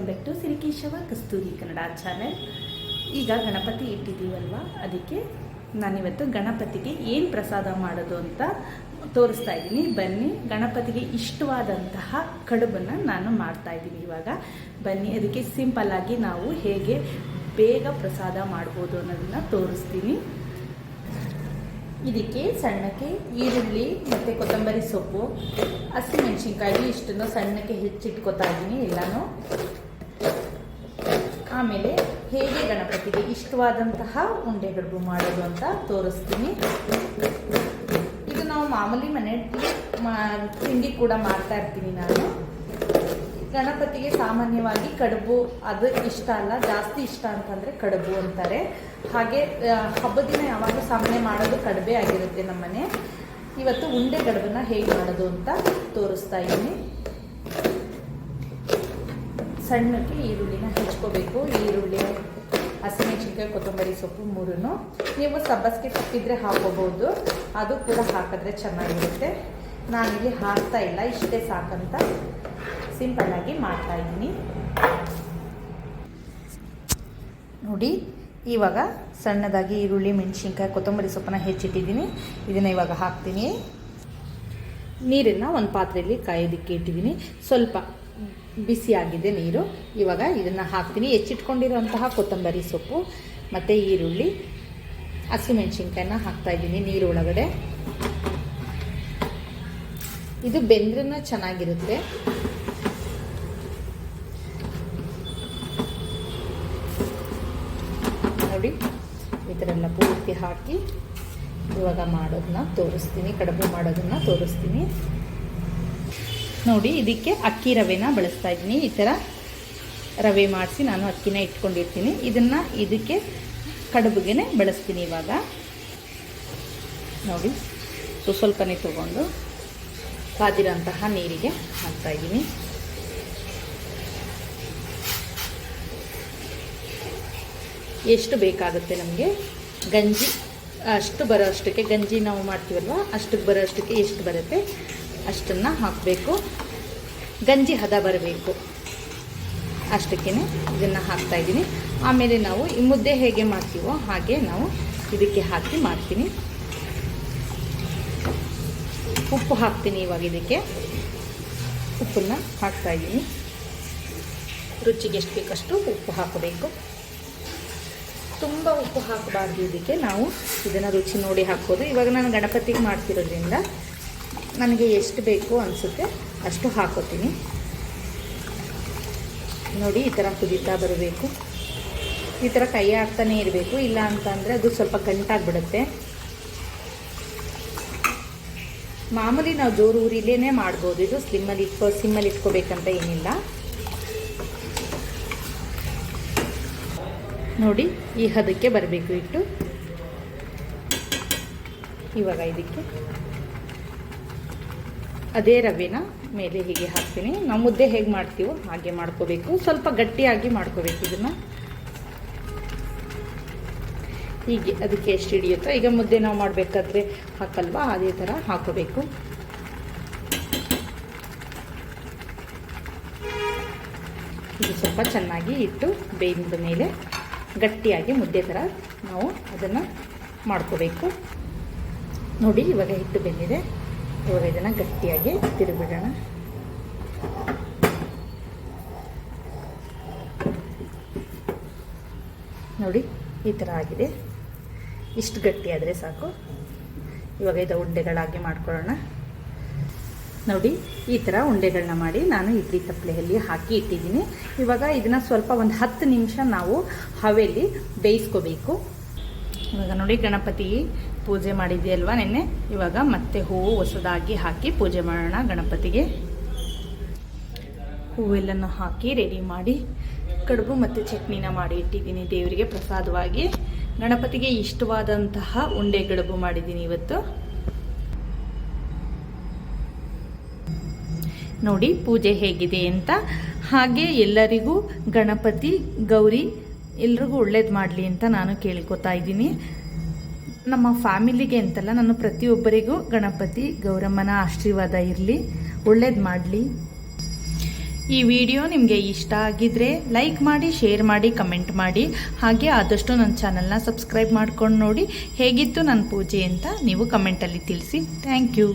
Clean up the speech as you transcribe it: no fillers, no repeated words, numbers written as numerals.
Back to Sirikeshava Kasturi Kannada channel. ಈಗ ಗಣಪತಿ ಇಟ್ಟಿದ್ದೀವಲ್ವ, ಅದಕ್ಕೆ ನಾನಿವತ್ತು ಗಣಪತಿಗೆ ಏನು ಪ್ರಸಾದ ಮಾಡೋದು ಅಂತ ತೋರಿಸ್ತಾ ಇದ್ದೀನಿ. ಬನ್ನಿ, ಗಣಪತಿಗೆ ಇಷ್ಟವಾದಂತಹ ಕಡುಬನ್ನು ನಾನು ಮಾಡ್ತಾ ಇದ್ದೀನಿ. ಇವಾಗ ಬನ್ನಿ, ಅದಕ್ಕೆ ಸಿಂಪಲ್ಲಾಗಿ ನಾವು ಹೇಗೆ ಬೇಗ ಪ್ರಸಾದ ಮಾಡ್ಬೋದು ಅನ್ನೋದನ್ನು ತೋರಿಸ್ತೀನಿ. ಇದಕ್ಕೆ ಸಣ್ಣಕ್ಕೆ ಈರುಳ್ಳಿ ಮತ್ತು ಕೊತ್ತಂಬರಿ ಸೊಪ್ಪು, ಹಸಿಮೆಣಸಿನ್ಕಾಯಿ ಇಷ್ಟನ್ನು ಸಣ್ಣಕ್ಕೆ ಹೆಚ್ಚಿಟ್ಕೊತಾ ಇದ್ದೀನಿ ಎಲ್ಲನೂ. ಆಮೇಲೆ ಹೇಗೆ ಗಣಪತಿಗೆ ಇಷ್ಟವಾದಂತಹ ಉಂಡೆ ಕಡುಬು ಮಾಡೋದು ಅಂತ ತೋರಿಸ್ತೀನಿ. ಇದು ನಾವು ಮಾಮೂಲಿ ಮನೆಯಲ್ಲಿ ತಿಂಡಿ ಕೂಡ ಮಾಡ್ತಾ ಇರ್ತೀನಿ ನಾನು. ಗಣಪತಿಗೆ ಸಾಮಾನ್ಯವಾಗಿ ಕಡುಬು ಅದು ಇಷ್ಟ ಅಲ್ಲ, ಜಾಸ್ತಿ ಇಷ್ಟ ಅಂತಂದರೆ ಕಡುಬು ಅಂತಾರೆ. ಹಾಗೆ ಹಬ್ಬದ ದಿನ ಯಾವಾಗಲೂ ಸಾಮಾನ್ಯ ಮಾಡೋದು ಕಡುಬೆ ಆಗಿರುತ್ತೆ ನಮ್ಮನೆ. ಇವತ್ತು ಉಂಡೆ ಕಡುಬನ್ನ ಹೇಗೆ ಮಾಡೋದು ಅಂತ ತೋರಿಸ್ತಾ ಇದ್ದೀನಿ. ಸಣ್ಣಕ್ಕೆ ಈರುಳ್ಳಿನ ಹೆಚ್ಕೋಬೇಕು. ಈರುಳ್ಳಿ, ಹಸಿಮೆಣಸಿನ್ಕಾಯಿ, ಕೊತ್ತಂಬರಿ ಸೊಪ್ಪು ಮೂರನ್ನು ನೀವು ಸಬ್ಬಸಿಗೆ ಸೊಪ್ಪಿದ್ರೆ ಹಾಕೋಬಹುದು, ಅದು ಕೂಡ ಹಾಕಿದ್ರೆ ಚೆನ್ನಾಗಿರುತ್ತೆ. ನಾನಿಲ್ಲಿ ಹಾಕ್ತಾ ಇಲ್ಲ, ಇಷ್ಟೇ ಸಾಕಂತ ಸಿಂಪಲ್ಲಾಗಿ ಮಾಡ್ತಾ ಇದ್ದೀನಿ. ನೋಡಿ, ಇವಾಗ ಸಣ್ಣದಾಗಿ ಈರುಳ್ಳಿ, ಮೆಣಸಿನ್ಕಾಯಿ, ಕೊತ್ತಂಬರಿ ಸೊಪ್ಪನ್ನ ಹೆಚ್ಚಿಟ್ಟಿದ್ದೀನಿ. ಇದನ್ನು ಇವಾಗ ಹಾಕ್ತೀನಿ. ನೀರನ್ನು ಒಂದು ಪಾತ್ರೆಯಲ್ಲಿ ಕಾಯೋದಕ್ಕೆ ಇಟ್ಟಿದ್ದೀನಿ. ಸ್ವಲ್ಪ ಬಿಸಿಯಾಗಿದೆ ನೀರು. ಇವಾಗ ಇದನ್ನು ಹಾಕ್ತೀನಿ. ಹೆಚ್ಚಿಟ್ಕೊಂಡಿರೋಂತಹ ಕೊತ್ತಂಬರಿ ಸೊಪ್ಪು ಮತ್ತು ಈರುಳ್ಳಿ, ಹಸಿಮೆಣಸಿನ್ಕಾಯಿನ ಹಾಕ್ತಾಯಿದ್ದೀನಿ ನೀರು ಒಳಗಡೆ. ಇದು ಬೆಂದ್ರೂ ಚೆನ್ನಾಗಿರುತ್ತೆ. ನೋಡಿ, ಈ ಥರ ಎಲ್ಲ ಪೂರ್ತಿ ಹಾಕಿ ಇವಾಗ ಮಾಡೋದನ್ನ ತೋರಿಸ್ತೀನಿ, ಕಡುಬು ಮಾಡೋದನ್ನ ತೋರಿಸ್ತೀನಿ. ನೋಡಿ, ಇದಕ್ಕೆ ಅಕ್ಕಿ ರವೆನ ಬಳಸ್ತಾ ಇದ್ದೀನಿ. ಈ ಥರ ರವೆ ಮಾಡಿಸಿ ನಾನು ಅಕ್ಕಿನ ಇಟ್ಕೊಂಡಿರ್ತೀನಿ. ಇದನ್ನು ಇದಕ್ಕೆ ಕಡುಬಿಗೆ ಬಳಸ್ತೀನಿ. ಇವಾಗ ನೋಡಿ, ಸ್ವಲ್ಪನೇ ತಗೊಂಡು ಕಾದಿರೋಂತಹ ನೀರಿಗೆ ಹಾಕ್ತಾಯಿದ್ದೀನಿ. ಎಷ್ಟು ಬೇಕಾಗುತ್ತೆ ನಮಗೆ ಗಂಜಿ, ಅಷ್ಟು ಬರೋ ಅಷ್ಟಕ್ಕೆ, ಗಂಜಿ ನಾವು ಮಾಡ್ತೀವಲ್ವ ಅಷ್ಟಕ್ಕೆ ಬರೋ ಅಷ್ಟಕ್ಕೆ ಎಷ್ಟು ಬರುತ್ತೆ ಅಷ್ಟನ್ನು ಹಾಕಬೇಕು. ಗಂಜಿ ಹದ ಬರಬೇಕು ಅಷ್ಟಕ್ಕೇ ಇದನ್ನು ಹಾಕ್ತಾಯಿದ್ದೀನಿ. ಆಮೇಲೆ ನಾವು ಈ ಮುದ್ದೆ ಹೇಗೆ ಮಾಡ್ತೀವೋ ಹಾಗೆ ನಾವು ಇದಕ್ಕೆ ಹಾಕಿ ಮಾಡ್ತೀನಿ. ಉಪ್ಪು ಹಾಕ್ತೀನಿ. ಇವಾಗ ಇದಕ್ಕೆ ಉಪ್ಪನ್ನು ಹಾಕ್ತಾಯಿದ್ದೀನಿ. ರುಚಿಗೆ ಎಷ್ಟು ಬೇಕಷ್ಟು ಉಪ್ಪು ಹಾಕಬೇಕು. ತುಂಬ ಉಪ್ಪು ಹಾಕಬಾರ್ದು ಇದಕ್ಕೆ. ನಾವು ಇದನ್ನು ರುಚಿ ನೋಡಿ ಹಾಕ್ಬೋದು. ಇವಾಗ ನಾನು ಗಣಪತಿಗೆ ಮಾಡ್ತಿರೋದ್ರಿಂದ ನನಗೆ ಎಷ್ಟು ಬೇಕು ಅನಿಸುತ್ತೆ ಅಷ್ಟು ಹಾಕೋತೀನಿ. ನೋಡಿ, ಈ ಥರ ಕುದೀತಾ ಬರಬೇಕು. ಈ ಥರ ಕೈ ಹಾಕ್ತಾನೆ ಇರಬೇಕು, ಇಲ್ಲ ಅಂತಂದರೆ ಅದು ಸ್ವಲ್ಪ ಗಂಟಾಗಿಬಿಡುತ್ತೆ. ಮಾಮೂಲಿ ನಾವು ಜೋರು ಊರಿಲೇ ಮಾಡ್ಬೋದು. ಇದು ಸಿಮ್ಮಲ್ಲಿ ಇಟ್ಕೋಬೇಕಂತ ಏನಿಲ್ಲ. ನೋಡಿ, ಈ ಹದಕ್ಕೆ ಬರಬೇಕು ಇಟ್ಟು. ಇವಾಗ ಇದಕ್ಕೆ ಅದೇ ರವೆನ ಮೇಲೆ ಹೀಗೆ ಹಾಕ್ತೀನಿ. ನಾವು ಮುದ್ದೆ ಹೇಗೆ ಮಾಡ್ತೀವೋ ಹಾಗೆ ಮಾಡ್ಕೋಬೇಕು. ಸ್ವಲ್ಪ ಗಟ್ಟಿಯಾಗಿ ಮಾಡ್ಕೋಬೇಕು ಇದನ್ನು. ಹೀಗೆ ಅದಕ್ಕೆ ಎಷ್ಟು ಹಿಡಿಯುತ್ತೋ, ಈಗ ಮುದ್ದೆ ನಾವು ಮಾಡಬೇಕಾದ್ರೆ ಹಾಕಲ್ವಾ, ಅದೇ ಥರ ಹಾಕೋಬೇಕು. ಇದು ಸ್ವಲ್ಪ ಚೆನ್ನಾಗಿ ಇಟ್ಟು ಬೇಯಿದ ಮೇಲೆ ಗಟ್ಟಿಯಾಗಿ ಮುದ್ದೆ ಥರ ನಾವು ಅದನ್ನು ಮಾಡ್ಕೋಬೇಕು. ನೋಡಿ, ಇವಾಗ ಹಿಟ್ಟು ಬೆಂದಿದೆ. ಇವಾಗ ಇದನ್ನು ಗಟ್ಟಿಯಾಗಿ ತಿರುಗಿಬಿಡೋಣ. ನೋಡಿ, ಈ ಥರ ಆಗಿದೆ. ಇಷ್ಟು ಗಟ್ಟಿಯಾದರೆ ಸಾಕು. ಇವಾಗ ಇದು ಉಂಡೆಗಳಾಗಿ ಮಾಡ್ಕೊಳ್ಳೋಣ. ನೋಡಿ, ಈ ಥರ ಉಂಡೆಗಳನ್ನ ಮಾಡಿ ನಾನು ಇಡ್ಲಿ ತಪ್ಪಲೆಯಲ್ಲಿ ಹಾಕಿ ಇಟ್ಟಿದ್ದೀನಿ. ಇವಾಗ ಇದನ್ನು ಸ್ವಲ್ಪ ಒಂದು 10 ನಿಮಿಷ ನಾವು ಹವೆಯಲ್ಲಿ ಬೇಯಿಸ್ಕೋಬೇಕು. ಇವಾಗ ನೋಡಿ, ಗಣಪತಿ ಪೂಜೆ ಮಾಡಿದ್ದೆ ನೆನ್ನೆ. ಇವಾಗ ಮತ್ತೆ ಹೂವು ಹೊಸದಾಗಿ ಹಾಕಿ ಪೂಜೆ ಮಾಡೋಣ ಗಣಪತಿಗೆ. ಹೂವೆಲ್ಲನೂ ಹಾಕಿ ರೆಡಿ ಮಾಡಿ ಕಡುಬು ಮತ್ತು ಚಟ್ನಿನ ಮಾಡಿ ಇಟ್ಟಿದ್ದೀನಿ ದೇವರಿಗೆ ಪ್ರಸಾದವಾಗಿ. ಗಣಪತಿಗೆ ಇಷ್ಟವಾದಂತಹ ಉಂಡೆ ಕಡುಬು ಮಾಡಿದ್ದೀನಿ ಇವತ್ತು. ನೋಡಿ ಪೂಜೆ ಹೇಗಿದೆ ಅಂತ. ಹಾಗೆ ಎಲ್ಲರಿಗೂ ಗಣಪತಿ ಗೌರಿ ಎಲ್ರಿಗೂ ಒಳ್ಳೇದು ಮಾಡಲಿ ಅಂತ ನಾನು ಕೇಳ್ಕೊತಾ ಇದ್ದೀನಿ. ನಮ್ಮ ಫ್ಯಾಮಿಲಿಗೆ ಅಂತಲ್ಲ, ನಾನು ಪ್ರತಿಯೊಬ್ಬರಿಗೂ ಗಣಪತಿ ಗೌರಮ್ಮನ ಆಶೀರ್ವಾದ ಇರಲಿ, ಒಳ್ಳೇದು ಮಾಡಲಿ. ಈ ವಿಡಿಯೋ ನಿಮಗೆ ಇಷ್ಟ ಆಗಿದ್ರೆ ಲೈಕ್ ಮಾಡಿ, ಶೇರ್ ಮಾಡಿ, ಕಮೆಂಟ್ ಮಾಡಿ. ಹಾಗೆ ಆದಷ್ಟು ನನ್ನ ಚಾನಲ್ನ ಸಬ್ಸ್ಕ್ರೈಬ್ ಮಾಡ್ಕೊಂಡು ನೋಡಿ ಹೇಗಿತ್ತು ನನ್ನ ಪೂಜೆ ಅಂತ ನೀವು ಕಮೆಂಟಲ್ಲಿ ತಿಳಿಸಿ. Thank you.